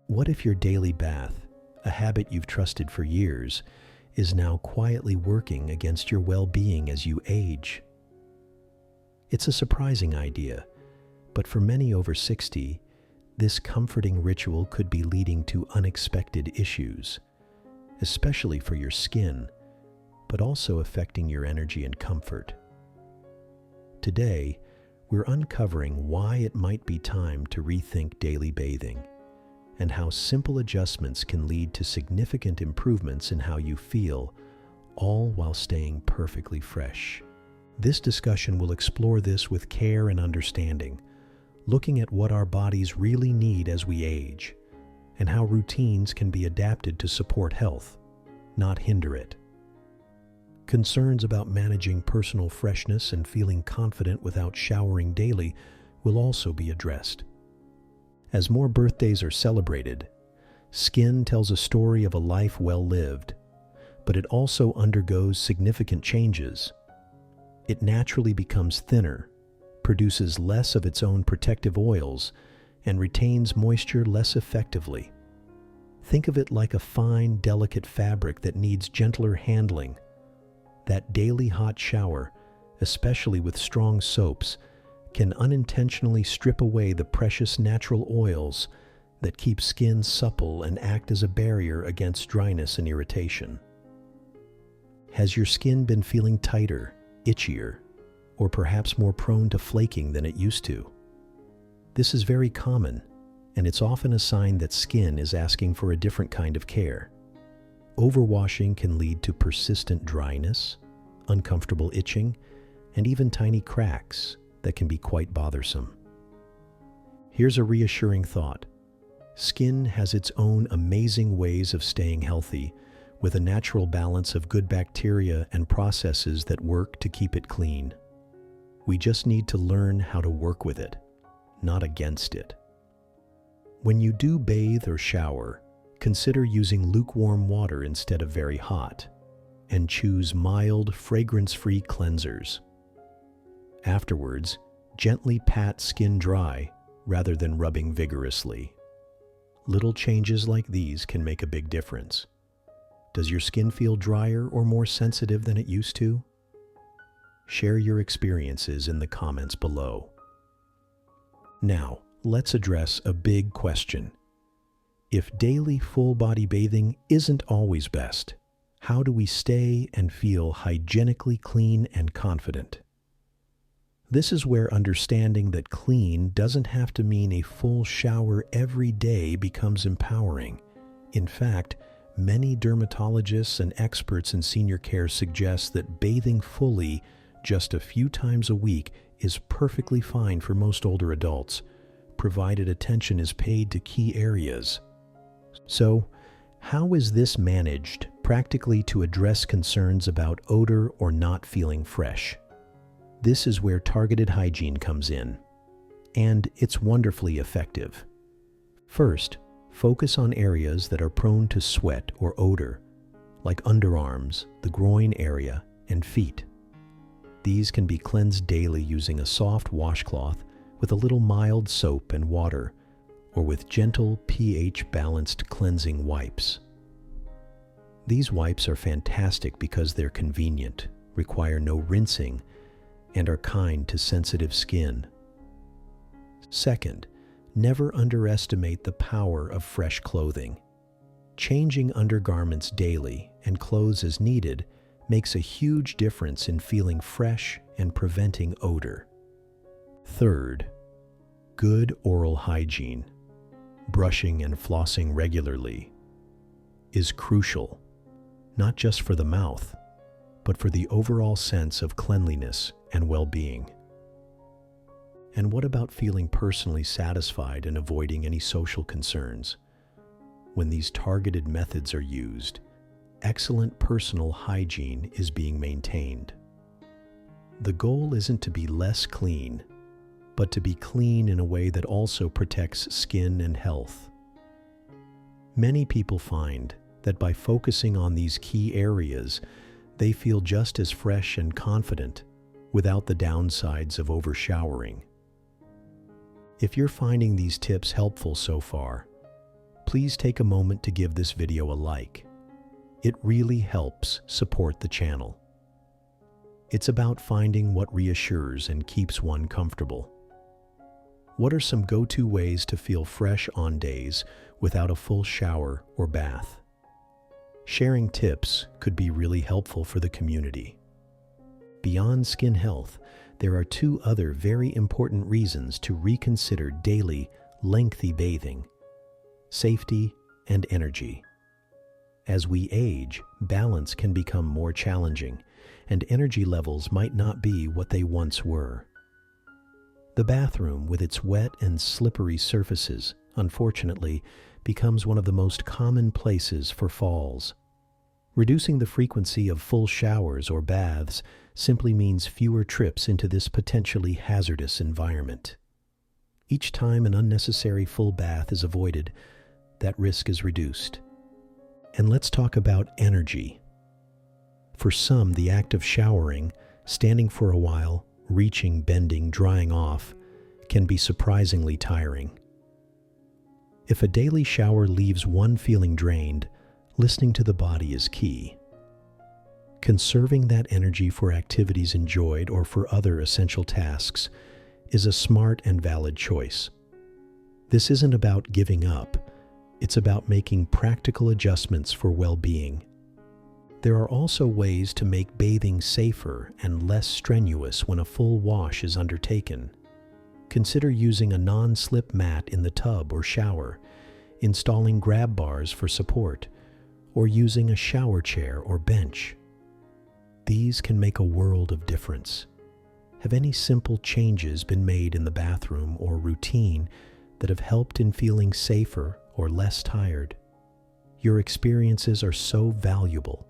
What if your daily bath, a habit you've trusted for years, is now quietly working against your well-being as you age? It's a surprising idea, but for many over 60, this comforting ritual could be leading to unexpected issues, especially for your skin, but also affecting your energy and comfort. Today, we're uncovering why it might be time to rethink daily bathing and how simple adjustments can lead to significant improvements in how you feel, all while staying perfectly fresh. This discussion will explore this with care and understanding, looking at what our bodies really need as we age, and how routines can be adapted to support health, not hinder it. Concerns about managing personal freshness and feeling confident without showering daily will also be addressed. As more birthdays are celebrated, skin tells a story of a life well lived, but it also undergoes significant changes. It naturally becomes thinner, produces less of its own protective oils, and retains moisture less effectively. Think of it like a fine, delicate fabric that needs gentler handling. That daily hot shower, especially with strong soaps, can unintentionally strip away the precious natural oils that keep skin supple and act as a barrier against dryness and irritation. Has your skin been feeling tighter, itchier, or perhaps more prone to flaking than it used to? This is very common, and it's often a sign that skin is asking for a different kind of care. Overwashing can lead to persistent dryness, uncomfortable itching, and even tiny cracks that can be quite bothersome. Here's a reassuring thought. Skin has its own amazing ways of staying healthy, with a natural balance of good bacteria and processes that work to keep it clean. We just need to learn how to work with it, not against it. When you do bathe or shower, consider using lukewarm water instead of very hot, and choose mild, fragrance-free cleansers. Afterwards, gently pat skin dry rather than rubbing vigorously. Little changes like these can make a big difference. Does your skin feel drier or more sensitive than it used to? Share your experiences in the comments below. Now, let's address a big question. If daily full-body bathing isn't always best, how do we stay and feel hygienically clean and confident? This is where understanding that clean doesn't have to mean a full shower every day becomes empowering. In fact, many dermatologists and experts in senior care suggest that bathing fully just a few times a week is perfectly fine for most older adults, provided attention is paid to key areas. So, how is this managed practically to address concerns about odor or not feeling fresh? This is where targeted hygiene comes in, and it's wonderfully effective. First, focus on areas that are prone to sweat or odor, like underarms, the groin area, and feet. These can be cleansed daily using a soft washcloth with a little mild soap and water, or with gentle pH-balanced cleansing wipes. These wipes are fantastic because they're convenient, require no rinsing, and are kind to sensitive skin. Second, never underestimate the power of fresh clothing. Changing undergarments daily and clothes as needed makes a huge difference in feeling fresh and preventing odor. Third, good oral hygiene, brushing and flossing regularly, is crucial, not just for the mouth, but for the overall sense of cleanliness and well-being. And what about feeling personally satisfied and avoiding any social concerns? When these targeted methods are used, excellent personal hygiene is being maintained. The goal isn't to be less clean, but to be clean in a way that also protects skin and health. Many people find that by focusing on these key areas, they feel just as fresh and confident without the downsides of overshowering. If you're finding these tips helpful so far, please take a moment to give this video a like. It really helps support the channel. It's about finding what reassures and keeps one comfortable. What are some go-to ways to feel fresh on days without a full shower or bath? Sharing tips could be really helpful for the community. Beyond skin health, there are two other very important reasons to reconsider daily, lengthy bathing: safety and energy. As we age, balance can become more challenging, and energy levels might not be what they once were. The bathroom, with its wet and slippery surfaces, unfortunately, becomes one of the most common places for falls. Reducing the frequency of full showers or baths simply means fewer trips into this potentially hazardous environment. Each time an unnecessary full bath is avoided, that risk is reduced. And let's talk about energy. For some, the act of showering, standing for a while, reaching, bending, drying off, can be surprisingly tiring. If a daily shower leaves one feeling drained, listening to the body is key. Conserving that energy for activities enjoyed or for other essential tasks is a smart and valid choice. This isn't about giving up, it's about making practical adjustments for well-being. There are also ways to make bathing safer and less strenuous when a full wash is undertaken. Consider using a non-slip mat in the tub or shower, installing grab bars for support, or using a shower chair or bench. These can make a world of difference. Have any simple changes been made in the bathroom or routine that have helped in feeling safer or less tired? Your experiences are so valuable.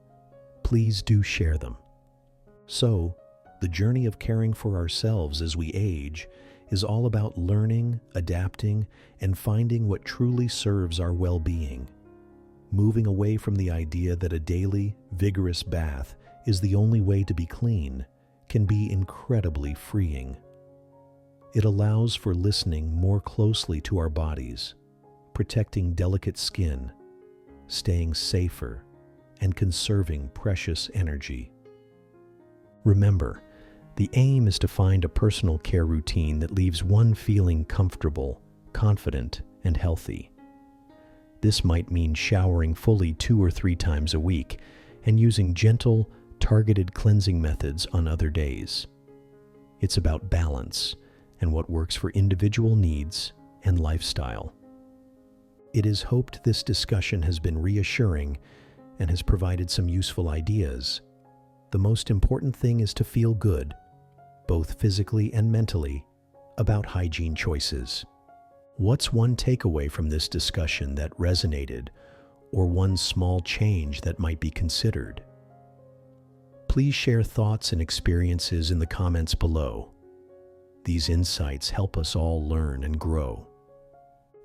Please do share them. So, the journey of caring for ourselves as we age is all about learning, adapting, and finding what truly serves our well-being. Moving away from the idea that a daily, vigorous bath is the only way to be clean can be incredibly freeing. It allows for listening more closely to our bodies, protecting delicate skin, staying safer, and conserving precious energy. Remember, the aim is to find a personal care routine that leaves one feeling comfortable, confident, and healthy. This might mean showering fully 2 or 3 times a week and using gentle, targeted cleansing methods on other days. It's about balance and what works for individual needs and lifestyle. It is hoped this discussion has been reassuring and has provided some useful ideas. The most important thing is to feel good, both physically and mentally, about hygiene choices. What's one takeaway from this discussion that resonated, or one small change that might be considered? Please share thoughts and experiences in the comments below. These insights help us all learn and grow.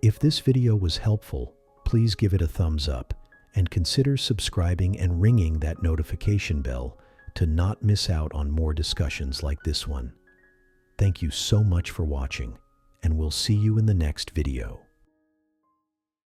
If this video was helpful, please give it a thumbs up and consider subscribing and ringing that notification bell to not miss out on more discussions like this one. Thank you so much for watching, and we'll see you in the next video.